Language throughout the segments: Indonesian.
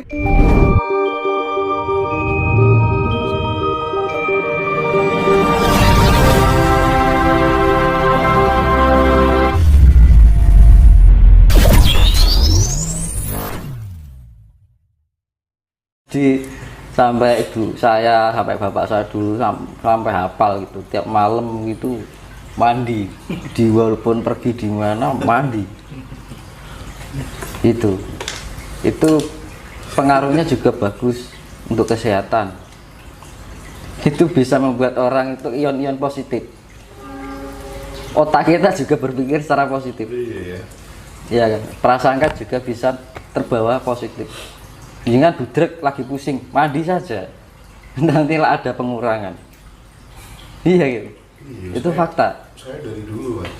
Sampai ibu saya, sampai bapak saya dulu sampai hafal gitu, tiap malam gitu mandi, walaupun pergi di mana mandi. Itu pengaruhnya juga bagus untuk kesehatan. Itu bisa membuat orang itu ion-ion positif. Otak kita juga berpikir secara positif. Iya kan? Prasangka juga bisa terbawa positif. Jangan budrek lagi pusing, mandi saja, nantilah ada pengurangan. Iya gitu. Iya, Itu fakta. Saya dari dulu mas,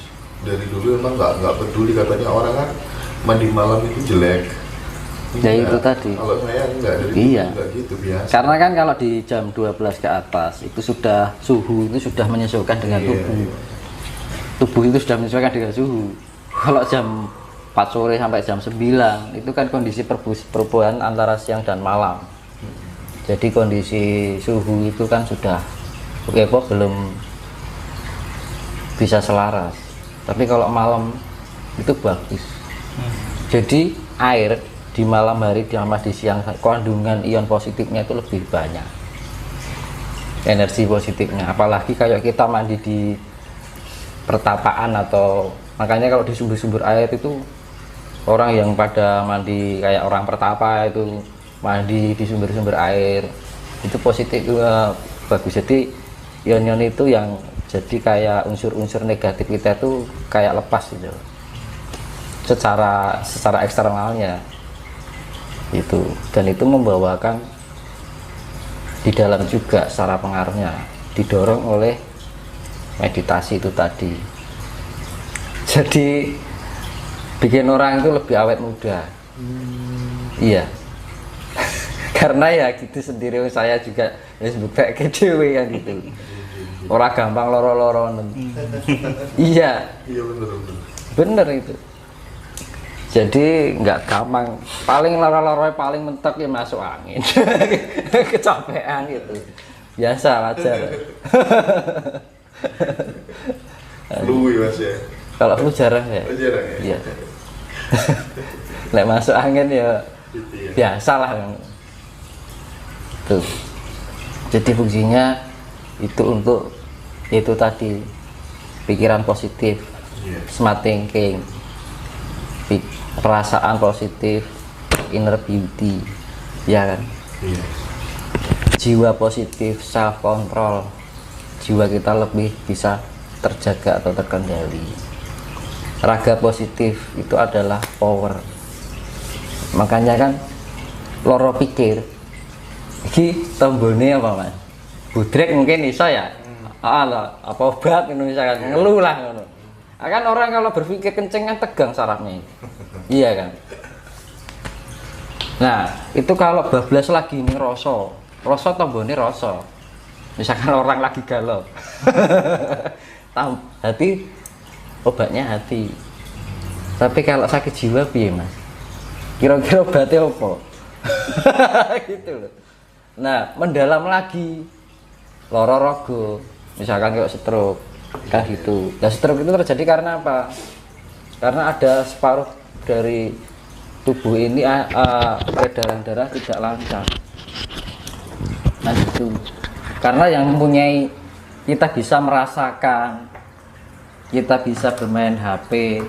dari dulu emang nggak peduli, katanya orang kan mandi malam itu jelek. Ya itu tadi. Kalau saya enggak, dari iya. dulu enggak gitu biasa. Karena kan kalau di jam 12 ke atas itu sudah suhu itu sudah menyesuaikan dengan tubuh. Iya. Tubuh itu sudah menyesuaikan dengan suhu. Kalau jam 4 sore sampai jam 9 itu kan kondisi perubahan antara siang dan malam. Jadi kondisi suhu itu kan sudah kok belum bisa selaras. Tapi kalau malam itu bagus. Jadi air di malam hari sama di siang kandungan ion positifnya itu lebih banyak. Energi positifnya, apalagi kayak kita mandi di pertapaan atau makanya kalau di sumber-sumber air itu orang yang pada mandi kayak orang pertapa itu mandi di sumber-sumber air itu positif bagus. Jadi ion-ion itu yang jadi kayak unsur-unsur negatif kita itu kayak lepas gitu secara eksternalnya itu, dan itu membawakan di dalam juga secara pengaruhnya didorong oleh meditasi itu tadi. Jadi bikin orang itu lebih awet muda. Iya. Karena ya gitu sendiri, saya juga wis buktek ke dhewe kan gitu. Orang gampang loro-loro. Iya. Iya bener itu. Jadi nggak gampang, paling loro-loro paling mentok ya masuk angin. Kecapean gitu. Biasa wajar. Flu ya mas ya. Kalau flu jarang ya. Oh, jarang ya. Iya. Lek masuk angin ya Gitu ya. biasa lah. Tuh. Jadi fungsinya itu untuk itu tadi, pikiran positif, smart thinking, perasaan positif, inner beauty, ya kan? Iya. Jiwa positif, self control, jiwa kita lebih bisa terjaga atau terkendali. Raga positif itu adalah power. Makanya kan loro pikir iki tombone apa mas? Budrek mungkin iso ya. Apa obat Indonesia kan ngeluh lah ngono. Kan orang kalau berpikir kenceng kan tegang sarafnya. Iya kan. Nah itu kalau bablas lagi ini rasa tombone rasa. Misalkan orang lagi galau, hati obatnya hati. Tapi kalau sakit jiwa piye mas? Kira-kira obatnya apa? Gitu loh. Nah mendalam lagi, loro rogo, misalkan kayak stroke kan gitu. Nah stroke itu terjadi karena apa? Karena ada separuh dari tubuh ini peredaran darah tidak lancar. Nah itu karena yang mempunyai, kita bisa merasakan, kita bisa bermain HP,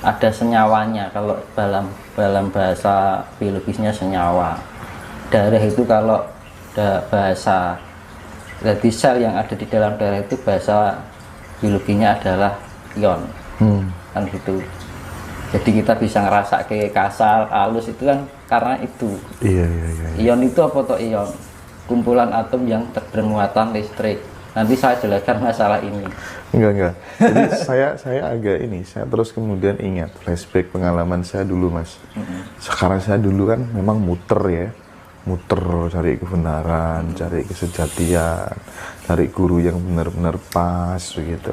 ada senyawanya. Kalau dalam bahasa biologisnya senyawa. Darah itu kalau bahasa, jadi sel yang ada di dalam darah itu bahasa biologinya adalah ion. Kan gitu. Jadi kita bisa ngerasa kayak kasar, halus itu kan karena itu. Iya. Ion itu apa toh ion? Kumpulan atom yang bermuatan listrik. Nanti saya jelaskan masalah ini. Enggak. Jadi saya agak ini, saya terus kemudian ingat flashback pengalaman saya dulu mas. Sekarang saya dulu kan memang muter cari kebenaran, cari kesejatian, cari guru yang benar-benar pas begitu.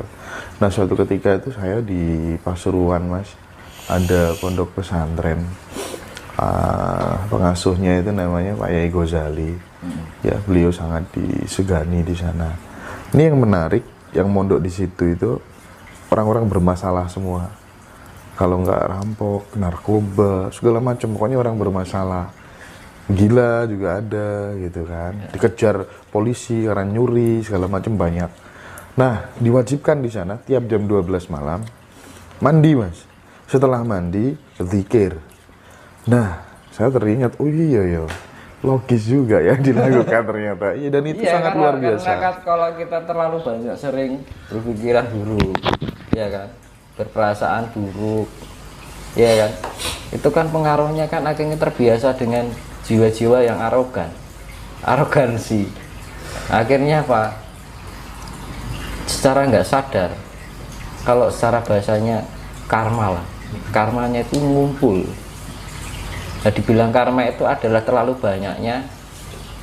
Nah suatu ketika itu saya di Pasuruan mas, ada pondok pesantren. pengasuhnya itu namanya Pak Yai Ghazali. Ya, beliau sangat disegani di sana. Ini yang menarik, yang mondok di situ itu orang-orang bermasalah semua. Kalau nggak rampok, narkoba, segala macam, pokoknya orang bermasalah. Gila juga ada gitu kan. Dikejar polisi karena nyuri, segala macam banyak. Nah, diwajibkan di sana tiap jam 12 malam mandi, Mas. Setelah mandi, zikir. Nah, saya teringat, oh iya ya, logis juga ya dilakukan ternyata. Iya, dan itu sangat luar biasa. Karena kalau kita terlalu banyak sering berpikiran buruk, ya kan, berperasaan buruk, ya kan, itu kan pengaruhnya kan akhirnya terbiasa dengan jiwa-jiwa yang arogansi. Akhirnya apa? Secara nggak sadar, kalau secara bahasanya karma lah, karmanya itu ngumpul. Nah, dibilang karma itu adalah terlalu banyaknya.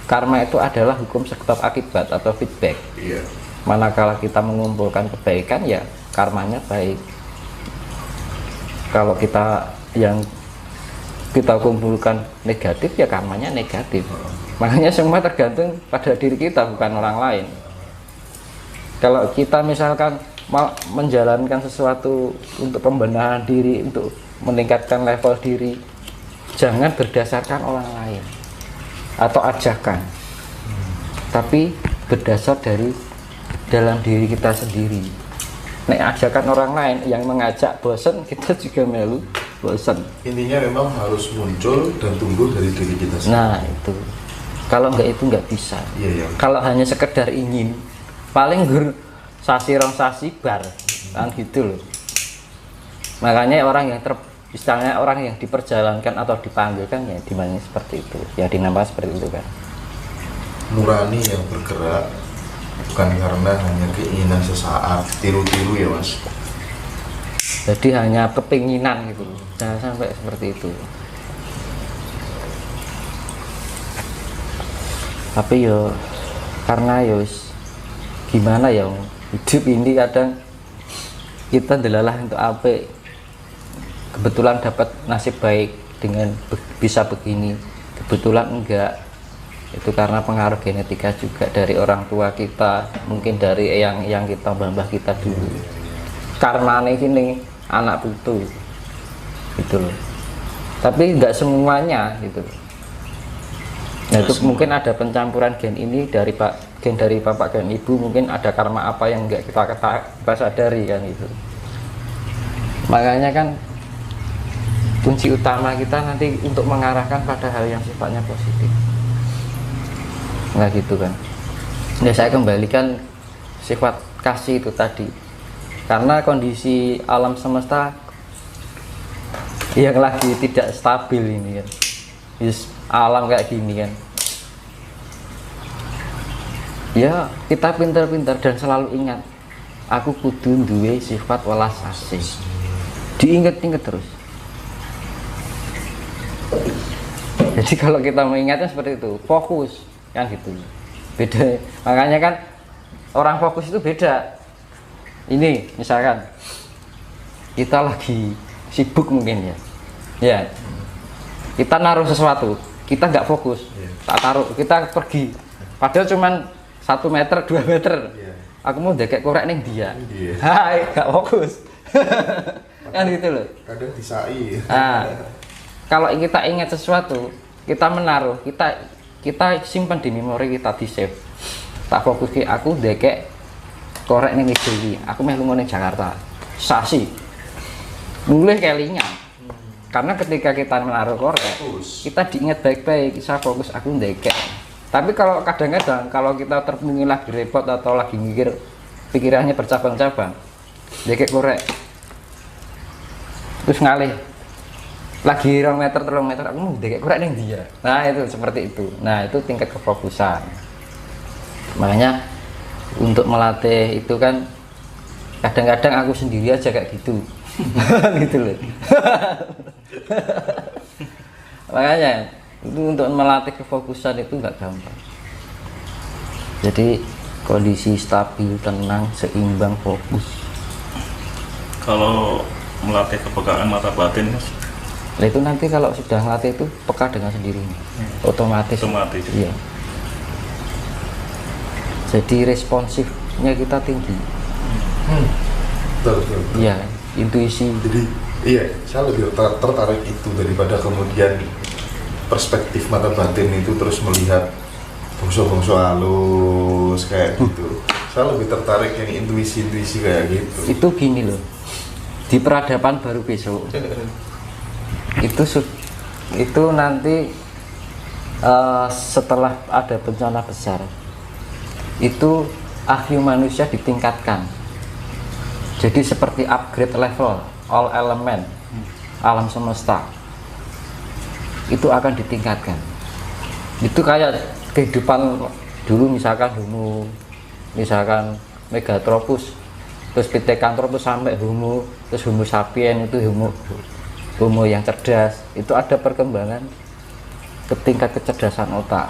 Karma itu adalah hukum sebab akibat atau feedback. Manakala kita mengumpulkan kebaikan, ya karmanya baik. Kalau kita yang kita kumpulkan negatif, ya karmanya negatif. Makanya semua tergantung pada diri kita, bukan orang lain. Kalau kita misalkan menjalankan sesuatu untuk pembenahan diri, untuk meningkatkan level diri, jangan berdasarkan orang lain atau ajakan, tapi berdasar dari dalam diri kita sendiri. Nek ajakan orang lain yang mengajak bosan, kita juga melu bosan. Intinya memang harus muncul dan tumbuh dari diri kita sendiri. Nah itu, kalau enggak itu enggak bisa. Kalau hanya sekedar ingin, paling sasi rong sasi bar, kan gitu loh. Makanya orang yang misalnya orang yang diperjalankan atau dipanggilkan, ya dimana seperti itu, ya dinamakan seperti itu kan. Nurani yang bergerak, bukan karena hanya keinginan sesaat, tiru-tiru ya Mas. Jadi hanya kepinginan gitu, jangan sampai seperti itu. Tapi yo karena gimana ya, hidup ini kadang kita delalah untuk apa, kebetulan dapat nasib baik dengan bisa begini, kebetulan enggak, itu karena pengaruh genetika juga dari orang tua kita, mungkin dari yang kita mbah kita dulu. Karmane ini anak putu gitu loh, tapi enggak semuanya gitu. Nah, itu mungkin ada pencampuran gen ini dari gen dari bapak gen ibu, mungkin ada karma apa yang enggak kita sadari kan itu. Makanya kan kunci utama kita nanti untuk mengarahkan pada hal yang sifatnya positif. Nah gitu kan. Nah, saya kembalikan sifat kasih itu tadi. Karena kondisi alam semesta yang lagi tidak stabil ini kan. Alam kayak gini kan. Ya, kita pintar-pintar dan selalu ingat, aku kudu duwe sifat welas asih. Diingat-ingat terus. Jadi kalau kita mengingatnya seperti itu, fokus kan gitu. Beda. Makanya kan orang fokus itu beda. Ini misalkan kita lagi sibuk mungkin ya. Ya. Kita naruh sesuatu, kita nggak fokus. Tak taruh, kita pergi. Padahal cuman 1 meter, 2 meter. Aku mau dekek korek ning dia. Hai, nggak fokus. Kan gitu loh. Kadang disai. Nah, kalau kita ingat sesuatu, kita menaruh, kita simpan di memori kita, di save. Tak fokus ke aku dekek korek ning iki. Aku meh lunga ning Jakarta. Sasi. Mulih kelingan. Karena ketika kita menaruh korek, kita diingat baik-baik, saya fokus aku ndekek. Tapi kalau kadang-kadang kalau kita terpungin lagi repot atau lagi mikir, pikirannya bercabang-cabang, ndekek korek, terus ngalih lagi 2 meter 3 meter, aku mau ndekek korek ning dia. Nah itu seperti itu. Nah itu tingkat kefokusan. Makanya untuk melatih itu kan kadang-kadang aku sendiri aja kayak gitu. Gitu loh. Makanya itu untuk melatih kefokusan itu nggak gampang. Jadi kondisi stabil, tenang, seimbang, fokus. Kalau melatih kepekaan mata batin, Mas, Nah itu nanti kalau sudah ngelatih itu peka dengan sendirinya, otomatis. Iya. Jadi responsifnya kita tinggi. Betul. Iya, intuisi. Jadi iya, saya lebih tertarik itu daripada kemudian perspektif mata batin itu terus melihat bongso-bongso halus kayak gitu. Saya lebih tertarik yang intuisi-intuisi kayak gitu. Itu gini loh, di peradaban baru besok itu nanti setelah ada bencana besar itu IQ manusia ditingkatkan, jadi seperti upgrade level all element alam semesta itu akan ditingkatkan. Itu kayak kehidupan dulu, misalkan misalkan Megatropus, terus Pithecanthropus sampai terus Homo sapiens itu Homo yang cerdas, itu ada perkembangan ke tingkat kecerdasan otak.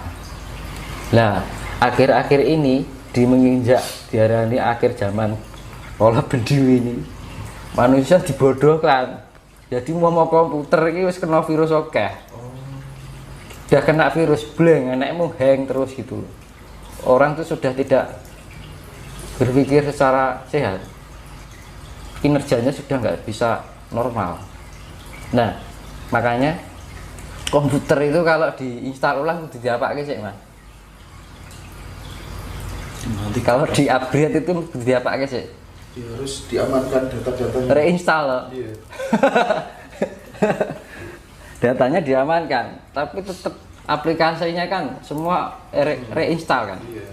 Nah, akhir-akhir ini menginjak diarani akhir zaman pola bendiwi ini, manusia dibodohkan. Jadi mau komputer ini wis kena virus oke. Udah kena virus blank, enakmu hang terus gitu. Orang itu sudah tidak berpikir secara sehat. Kinerjanya sudah nggak bisa normal. Nah, makanya komputer itu kalau diinstal ulang kudu diapake sih, Mas. Nanti kalau di-upgrade itu kudu diapake sih. Ya, harus diamankan data-datanya. Reinstall loh. Iya. Datanya diamankan, tapi tetap aplikasinya kan semua reinstall kan. Iya.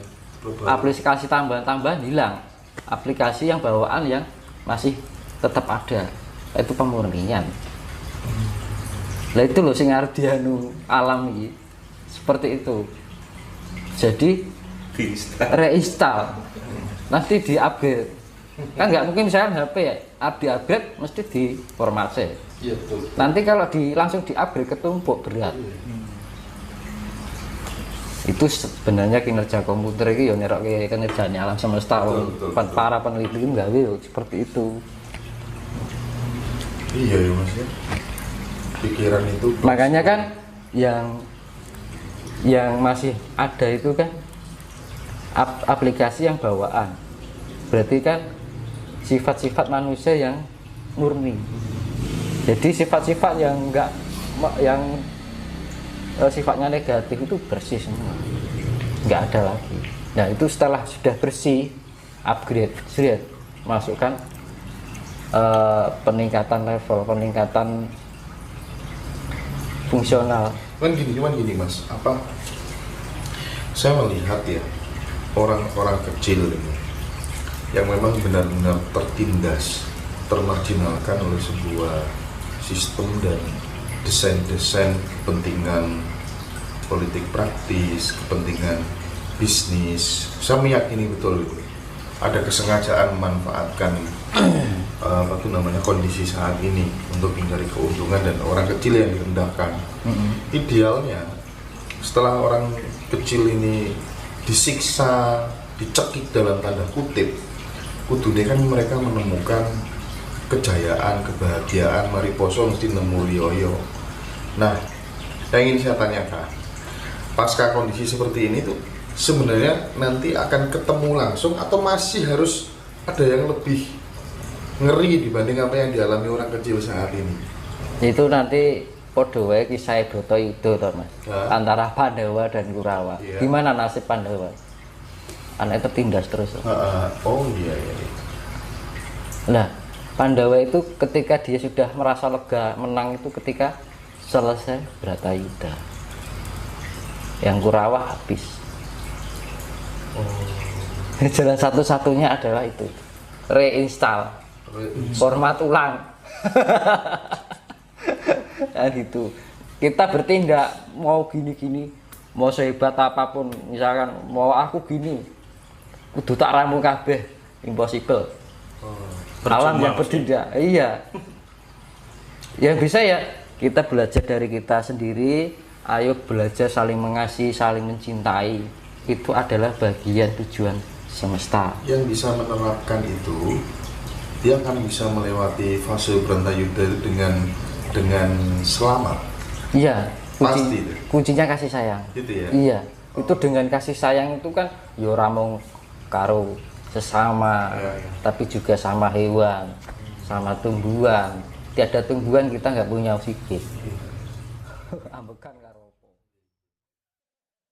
Aplikasi tambahan hilang. Aplikasi yang bawaan yang masih tetap ada. Itu pemurnian. Lah itu loh sing arep dianu alam iki. Seperti itu. Jadi reinstall. Nanti di-upgrade. Kan nggak mungkin misalnya HP ya, di-upgrade mesti diformasi. Iya, betul. Nanti kalau langsung di-upgrade ketumpuk berat. Itu sebenarnya kinerja komputer itu ya nerokke kinerjane alam semesta. Betul. Para peneliti gawe seperti itu. Iya ya Mas ya. Pikiran itu makanya kan yang masih ada itu kan aplikasi yang bawaan, berarti kan sifat-sifat manusia yang murni. Jadi sifat-sifat yang enggak sifatnya negatif itu bersih semua, nggak ada lagi. Nah itu setelah sudah bersih, upgrade, masukkan peningkatan level, peningkatan fungsional. Cuman gini Mas, saya melihat ya orang-orang kecil ini yang memang benar-benar tertindas, termarginalkan oleh sebuah sistem dan desain kepentingan politik praktis, kepentingan bisnis. Saya meyakini betul itu ada kesengajaan memanfaatkan kondisi saat ini untuk mencari keuntungan dan orang kecil yang direndahkan. Idealnya setelah orang kecil ini disiksa, dicekik dalam tanda kutip, kudune kan mereka menemukan kejayaan, kebahagiaan, mariposo mesti nemu liyoyo. Nah, yang ingin saya tanyakan, pasca kondisi seperti ini tuh sebenarnya nanti akan ketemu langsung atau masih harus ada yang lebih ngeri dibanding apa yang dialami orang kecil saat ini? Itu nanti podo wae kisah Bratayuda to Mas. Antara Pandawa dan Kurawa. Iya. Gimana nasib Pandawa? Anaknya tertindas terus. Oh iya. Nah, Pandawa itu ketika dia sudah merasa lega menang itu ketika selesai Bratayuda. Yang Kurawa habis. Jalan satu-satunya adalah itu, reinstall. Format ulang. Dan itu kita bertindak mau gini-gini, mau sehebat apapun, misalkan mau aku gini kudu tak ramu kabeh, impossible. Alam yang bertindak. Iya. Yang bisa ya kita belajar dari kita sendiri. Ayo belajar saling mengasihi, saling mencintai. Itu adalah bagian tujuan semesta. Yang bisa menerapkan itu, dia akan bisa melewati fase Bratayuda dengan dengan selamat. Iya, Pasti itu. kuncinya kasih sayang. Gitu ya? Iya, itu dengan kasih sayang itu kan yo ora mung karo sesama, tapi juga sama hewan, sama tumbuhan. Tiada tumbuhan kita nggak punya oksigen.